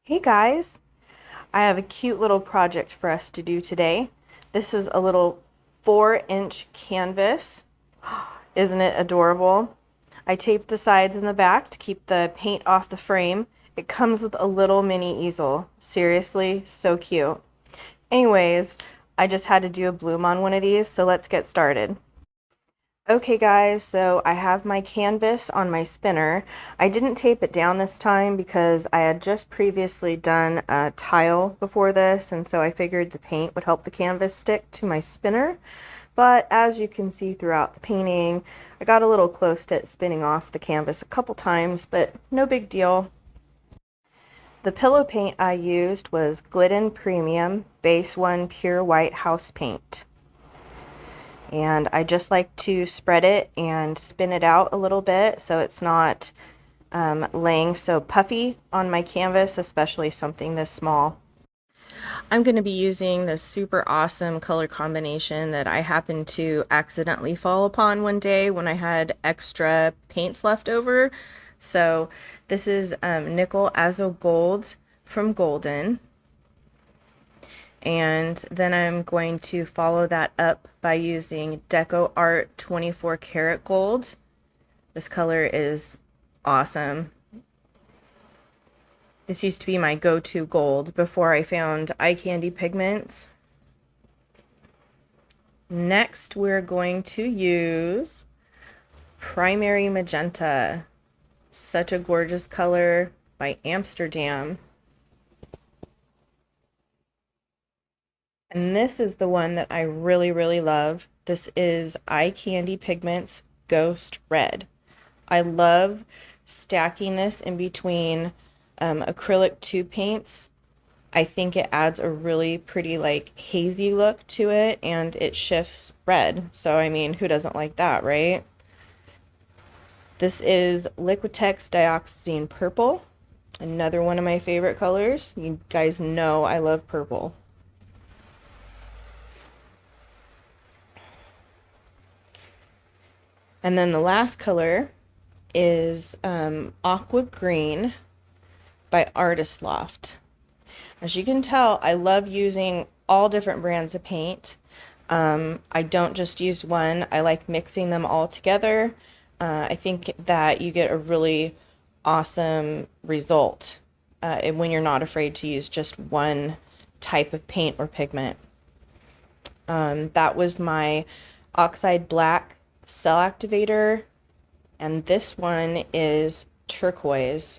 Hey guys, I have a cute little project for us to do today. This is a little 4-inch canvas. Isn't it adorable? I taped the sides and the back to keep the paint off the frame. It comes with a little mini easel. Seriously, so cute. Anyways, I just had to do a bloom on one of these, so let's get started. Okay guys, so I have my canvas on my spinner. I didn't tape it down this time because I had just previously done a tile before this, and so I figured the paint would help the canvas stick to my spinner. But as you can see throughout the painting, I got a little close to it spinning off the canvas a couple times, but no big deal. The pillow paint I used was Glidden Premium Base 1 Pure White House Paint. And I just like to spread it and spin it out a little bit so it's not laying so puffy on my canvas, especially something this small. I'm going to be using this super awesome color combination that I happened to accidentally fall upon one day when I had extra paints left over. So this is Nickel Azo Gold from Golden. And then I'm going to follow that up by using DecoArt 24 karat gold. This color is awesome. This used to be my go-to gold before I found eye candy pigments. Next, we're going to use Primary Magenta. Such a gorgeous color by Amsterdam. And this is the one that I really love. This is Eye Candy Pigments Ghost Red. I love stacking this in between acrylic tube paints. I think it adds a really pretty like hazy look to it, and it shifts red. So I mean, who doesn't like that, right? This is Liquitex Dioxazine Purple. Another one of my favorite colors. You guys know I love purple. And then the last color is Aqua Green by ArtistLoft. As you can tell, I love using all different brands of paint. I don't just use one. I like mixing them all together. I think that you get a really awesome result when you're not afraid to use just one type of paint or pigment. That was my Oxide Black Cell Activator, and this one is Turquoise.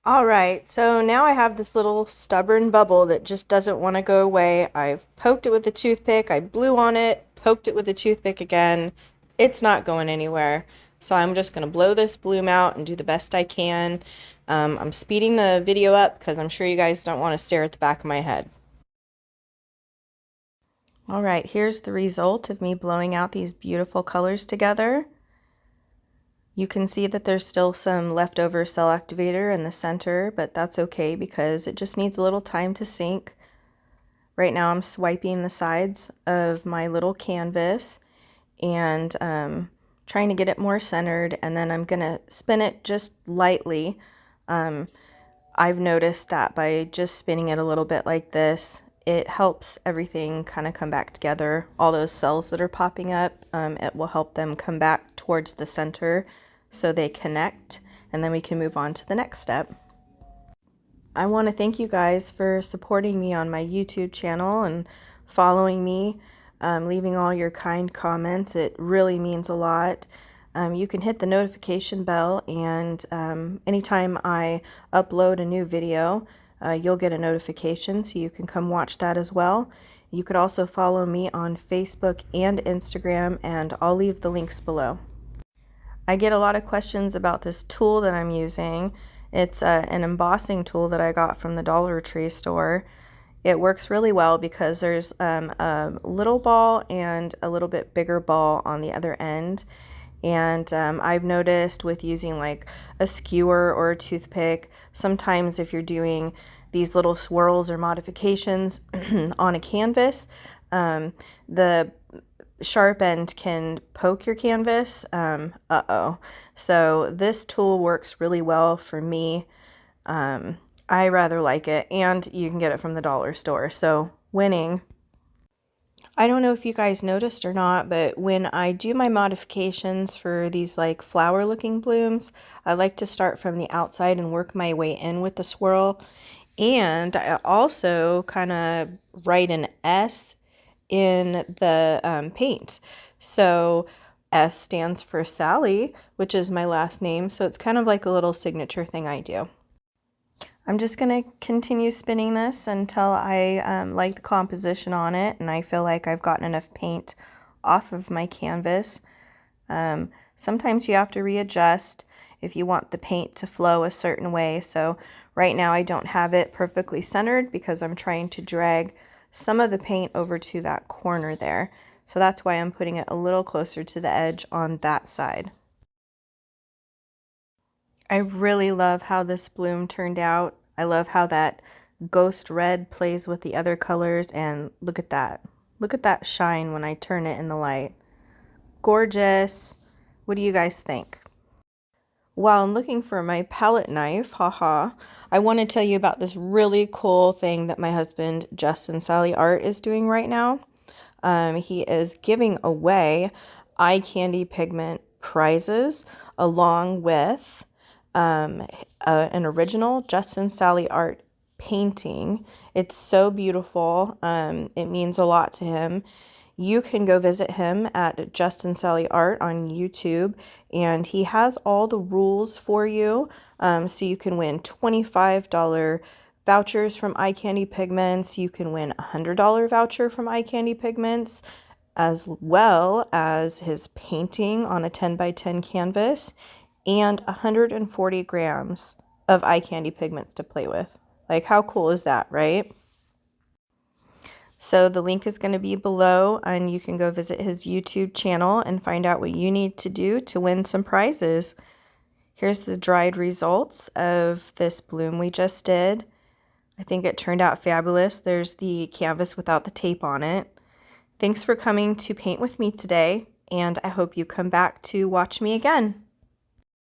Alright, so now I have this little stubborn bubble that just doesn't want to go away. I've poked it with a toothpick, I blew on it, poked it with a toothpick again. It's not going anywhere. So I'm just going to blow this bloom out and do the best I can. I'm speeding the video up because I'm sure you guys don't want to stare at the back of my head. Alright, here's the result of me blowing out these beautiful colors together. You can see that there's still some leftover cell activator in the center, but that's okay because it just needs a little time to sink. Right now I'm swiping the sides of my little canvas and trying to get it more centered, and then I'm going to spin it just lightly. I've noticed that by just spinning it a little bit like this, it helps everything kind of come back together. All those cells that are popping up, it will help them come back towards the center so they connect, and then we can move on to the next step. I want to thank you guys for supporting me on my YouTube channel and following me, leaving all your kind comments. It really means a lot. You can hit the notification bell, and anytime I upload a new video, you'll get a notification, so you can come watch that as well. You could also follow me on Facebook and Instagram, and I'll leave the links below. I get a lot of questions about this tool that I'm using. It's an embossing tool that I got from the Dollar Tree store. It works really well because there's a little ball and a little bit bigger ball on the other end. And I've noticed with using like a skewer or a toothpick, sometimes if you're doing these little swirls or modifications on a canvas, the sharp end can poke your canvas. So this tool works really well for me. I rather like it, and you can get it from the dollar store, so winning. I don't know if you guys noticed or not, but when I do my modifications for these like flower looking blooms, I like to start from the outside and work my way in with the swirl. And I also kind of write an S in the paint. So S stands for Sally, which is my last name. So it's kind of like a little signature thing I do. I'm just going to continue spinning this until I like the composition on it and I feel like I've gotten enough paint off of my canvas. Sometimes you have to readjust if you want the paint to flow a certain way. So right now I don't have it perfectly centered because I'm trying to drag some of the paint over to that corner there. So that's why I'm putting it a little closer to the edge on that side. I really love how this bloom turned out. I love how that ghost red plays with the other colors, and look at that. Look at that shine when I turn it in the light. Gorgeous. What do you guys think? While I'm looking for my palette knife, I want to tell you about this really cool thing that my husband, Justinsalleyart, is doing right now. He is giving away eye candy pigment prizes along with an original Justinsalleyart painting. It's so beautiful. It means a lot to him. You can go visit him at Justinsalleyart on YouTube, and he has all the rules for you. So you can win $25 vouchers from Eye Candy Pigments. You can win a $100 voucher from Eye Candy Pigments, as well as his painting on a 10 by 10 canvas and 140 grams of eye candy pigments to play with. Like, how cool is that, right? So the link is going to be below, and you can go visit his YouTube channel and find out what you need to do to win some prizes. Here's the dried results of this bloom we just did. I think it turned out fabulous. There's the canvas without the tape on it. Thanks for coming to paint with me today, and I hope you come back to watch me again.